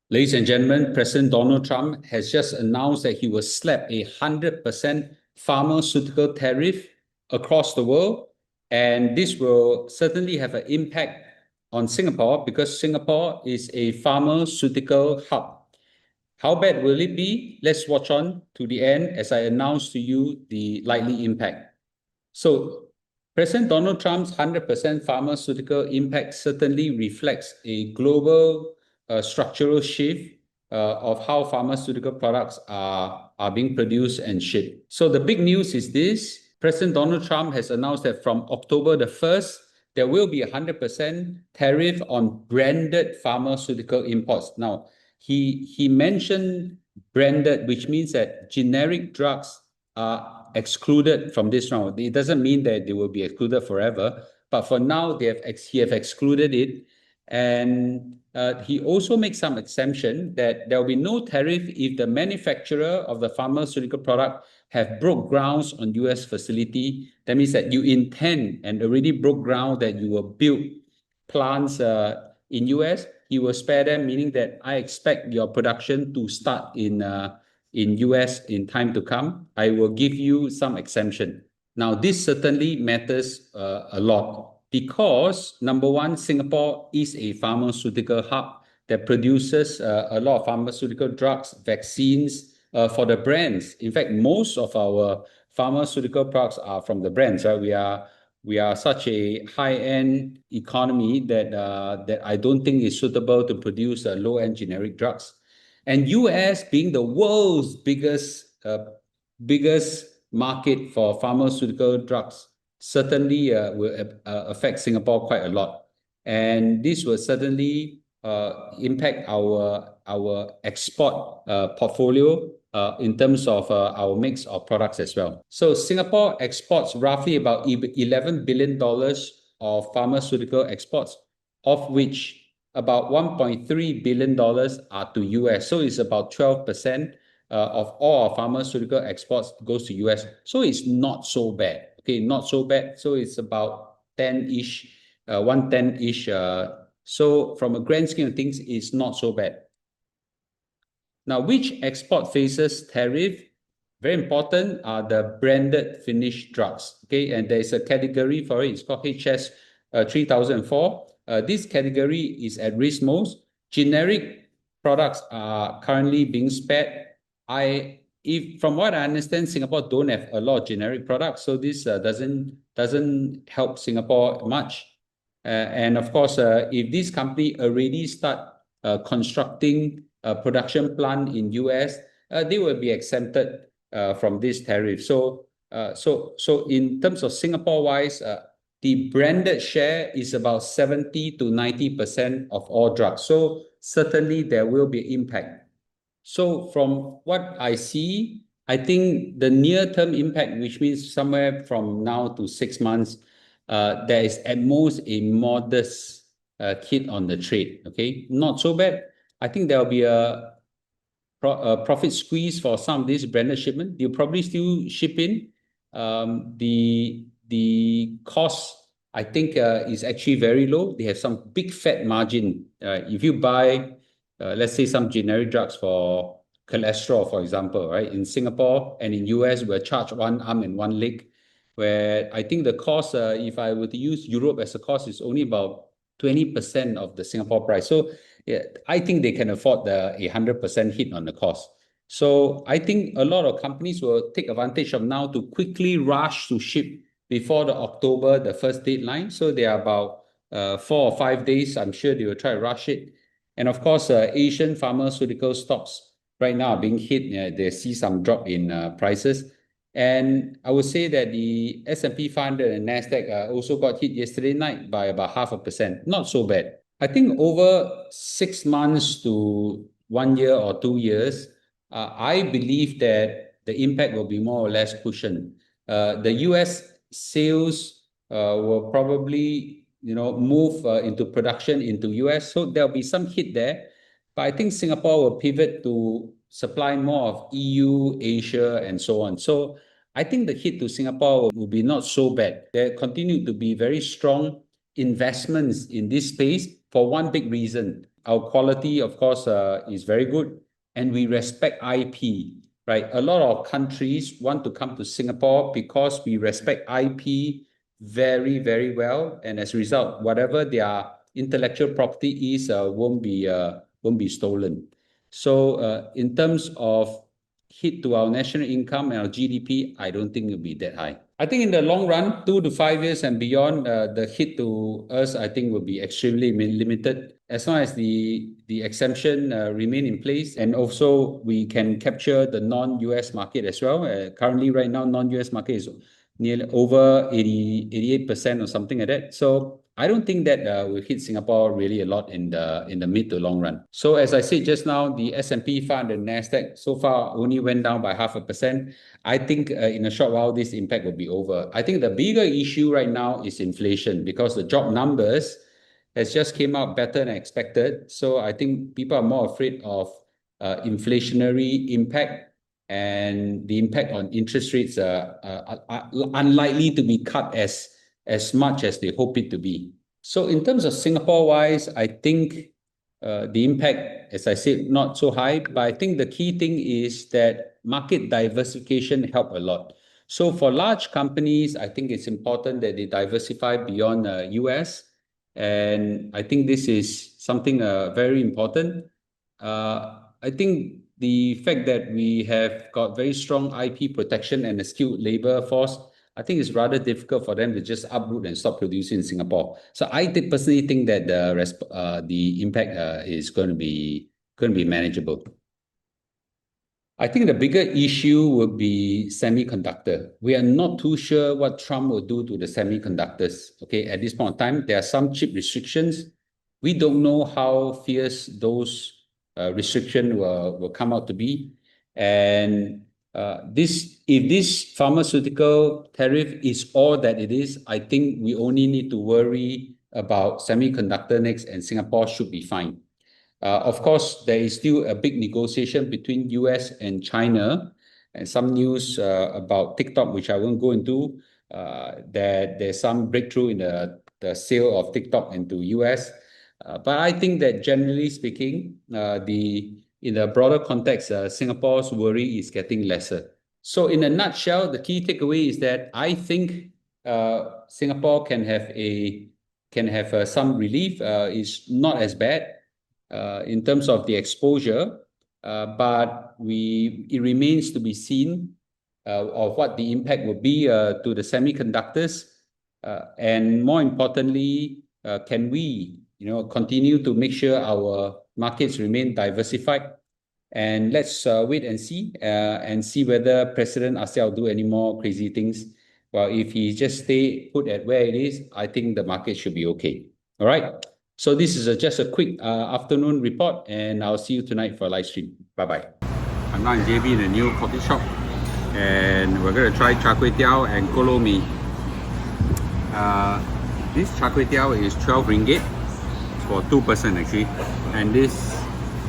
Ladies and gentlemen, President Donald Trump has just announced that he will slap a 100% pharmaceutical tariff across the world. And this will certainly have an impact on Singapore because Singapore is a pharmaceutical hub. How bad will it be? Let's watch on to the end as I announce to you the likely impact. So, President Donald Trump's 100% pharmaceutical impact certainly reflects a global structural shift of how pharmaceutical products are being produced and shipped. So the big news is this. President Donald Trump has announced that from October the 1st, there will be a 100% tariff on branded pharmaceutical imports. Now, he mentioned branded, which means that generic drugs are excluded from this round. It doesn't mean that they will be excluded forever, but for now, he have excluded it. And he also makes some exemption that there will be no tariff if the manufacturer of the pharmaceutical product have broke grounds on US facility. That means that you intend and already broke ground that you will build plants in US. He will spare them, meaning that I expect your production to start in US in time to come. I will give you some exemption. Now, this certainly matters a lot because, number one, Singapore is a pharmaceutical hub that produces a lot of pharmaceutical drugs, vaccines for the brands. In fact, most of our pharmaceutical products are from the brands, right? We are such a high-end economy that I don't think is suitable to produce low-end generic drugs. And US being the world's biggest market for pharmaceutical drugs certainly will affect Singapore quite a lot. And this will certainly impact our export portfolio in terms of our mix of products as well. So Singapore exports roughly about $11 billion of pharmaceutical exports, of which about $1.3 billion are to US. So it's about 12% of all our pharmaceutical exports goes to US. So it's not so bad. Okay, not so bad. So it's about 10-ish, 110-ish. So from a grand scheme of things, it's not so bad. Now, which export faces tariff? Very important are the branded finished drugs. Okay, and there's a category for it. It's called HS 3004. This category is at risk most. Generic products are currently being spared. From what I understand, Singapore don't have a lot of generic products, so this doesn't help Singapore much. And of course, if this company already start constructing a production plant in US, they will be exempted from this tariff. So in terms of Singapore-wise, the branded share is about 70 to 90% of all drugs. So certainly there will be impact. So from what I see, I think the near-term impact, which means somewhere from now to 6 months, there is at most a modest hit on the trade. Okay, not so bad. I think there will be a profit squeeze for some of these branded shipment. You'll probably still ship in. The cost, I think, is actually very low. They have some big fat margin. If you buy, let's say, some generic drugs for cholesterol, for example, right? In Singapore and in US, we're charged one arm and one leg, where I think the cost, if I were to use Europe as a cost, is only about 20% of the Singapore price. So yeah, I think they can afford a 100% hit on the cost. So I think a lot of companies will take advantage of now to quickly rush to ship before the October, the first deadline. So they are about 4 or 5 days. I'm sure they will try to rush it. And of course, Asian pharmaceutical stocks right now are being hit. They see some drop in prices. And I would say that the S&P 500 and NASDAQ also got hit yesterday night by about 0.5%. Not so bad. I think over 6 months to 1 year or 2 years, I believe that the impact will be more or less cushioned. The US sales will probably move into production into US, so there'll be some hit there. But I think Singapore will pivot to supply more of EU, Asia, and so on. So I think the hit to Singapore will be not so bad. There continue to be very strong investments in this space for one big reason. Our quality, of course, is very good, and we respect IP, right? A lot of countries want to come to Singapore because we respect IP very, very well, and as a result, whatever their intellectual property is won't be stolen. So in terms of hit to our national income and our GDP, I don't think it'll be that high. I think in the long run, 2 to 5 years and beyond, the hit to us, I think, will be extremely limited as long as the exemption remain in place, and also we can capture the non-US market as well. Currently, right now, non-US market is nearly over 88% or something like that. So I don't think that will hit Singapore really a lot in the mid to long run. So as I said just now, the S&P 500 and Nasdaq so far only went down by 0.5%. I think in a short while this impact will be over. I think the bigger issue right now is inflation, because the job numbers has just came out better than expected. So I think people are more afraid of inflationary impact, and the impact on interest rates are unlikely to be cut as much as they hope it to be. So in terms of Singapore-wise, I think the impact, as I said, not so high, but I think the key thing is that market diversification help a lot. So for large companies, I think it's important that they diversify beyond US, and I think this is something very important. I think the fact that we have got very strong IP protection and a skilled labor force, I think it's rather difficult for them to just uproot and stop producing in Singapore. So I personally think that the impact is going to be manageable. I think the bigger issue will be semiconductor. We are not too sure what Trump will do to the semiconductors. Okay, at this point in time, there are some chip restrictions. We don't know how fierce those restrictions will come out to be. And if this pharmaceutical tariff is all that it is, I think we only need to worry about semiconductor next, and Singapore should be fine. Of course, there is still a big negotiation between US and China, and some news about TikTok, which I won't go into, that there's some breakthrough in the sale of TikTok into US. But I think that generally speaking, in the broader context, Singapore's worry is getting lesser. So in a nutshell, the key takeaway is that I think Singapore can have some relief. It's not as bad in terms of the exposure, but it remains to be seen of what the impact will be to the semiconductors, and more importantly, can we continue to make sure our markets remain diversified. And let's wait and see whether President ASEAN will do any more crazy things. Well, if he just stay put at where it is, I think the market should be okay. All right. So this is just a quick afternoon report, and I'll see you tonight for a live stream. Bye-bye. I'm now in JB in a new coffee shop, and we're going to try char kway teow and kolo mee. This char kway teow is 12 ringgit for 2 person actually, and this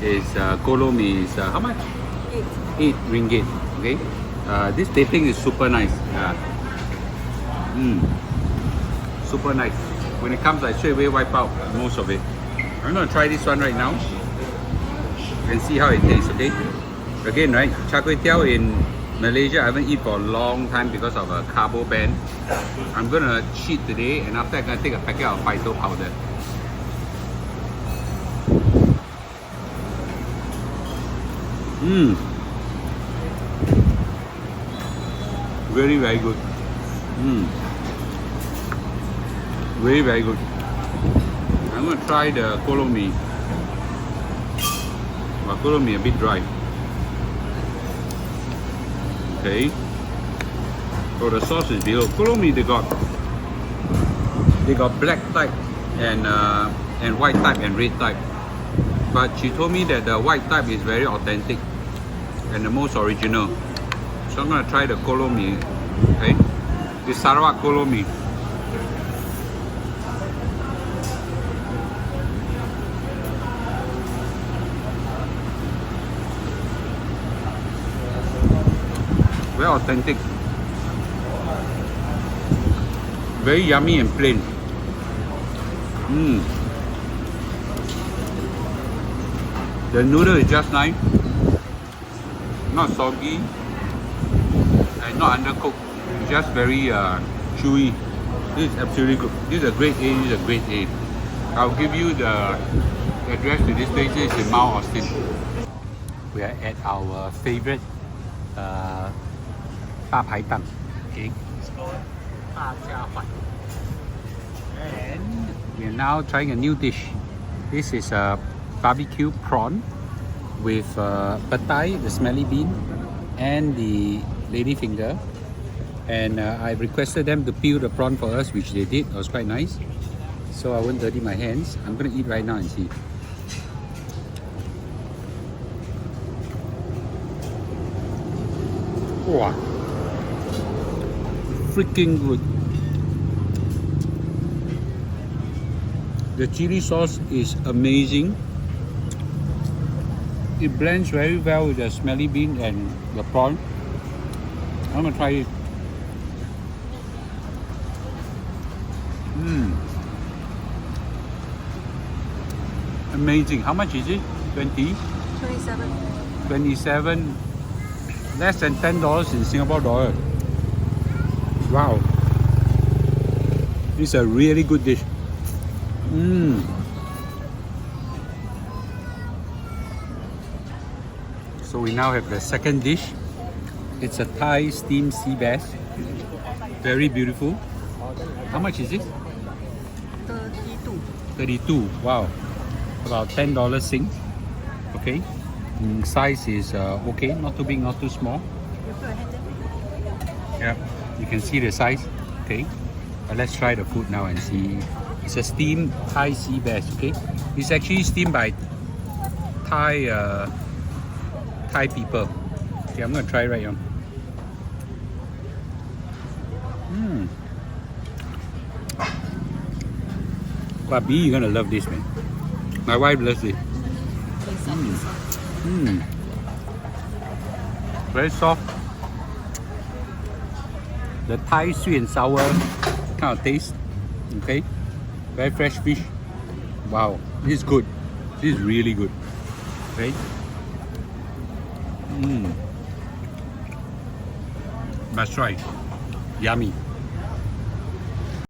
is kolo mee is how much? 8 ringgit. Okay. This tasting is super nice. Super nice. When it comes, I straight away wipe out most of it. I'm going to try this one right now and see how it tastes, okay? Again, right, char kway teow in Malaysia, I haven't eaten for a long time because of a carbo ban. I'm going to cheat today, and after I'm going to take a packet of phyto powder. Very, very good. Very, very good. I'm going to try the kolo mee. But kolo mee a bit dry. Okay. So the sauce is below. Kolo mee they got black type and white type and red type. But she told me that the white type is very authentic and the most original. So I'm going to try the kolo mee. Okay. This Sarawak kolo mee. Very authentic, very yummy and plain. The noodle is just nice, not soggy and not undercooked. It's just very chewy. This is absolutely good. This is a grade A. This is a grade A. I'll give you the address to this place. It's in Mount Austin. We are at our favorite 大排档. Okay, it's called 大家饭. And we are now trying a new dish. This is a barbecue prawn with pad thai, the smelly bean, and the lady finger. And I requested them to peel the prawn for us, which they did. It was quite nice. So I won't dirty my hands. I'm gonna eat right now and see. Wow, freaking good. The chili sauce is amazing. It blends very well with the smelly bean and the prawn. I'm gonna try it. Amazing. How much is it? 20? 27. 27. Less than $10 in Singapore dollar. Wow. It's a really good dish. So we now have the second dish. It's a Thai steamed sea bass. Very beautiful. How much is it? 32. 32. Wow. About $10 Sing. Okay. Size is okay. Not too big, not too small. You put your hand there. Yeah. You can see the size. Okay. Let's try the food now and see. It's a steamed Thai sea bass. Okay. It's actually steamed by Thai people. Okay, I'm gonna try right now. But B, you're gonna love this, man. My wife loves it. Very soft. The Thai sweet and sour kind of taste. Okay. Very fresh fish. Wow, this is good. This is really good. Okay. Must try. Yummy.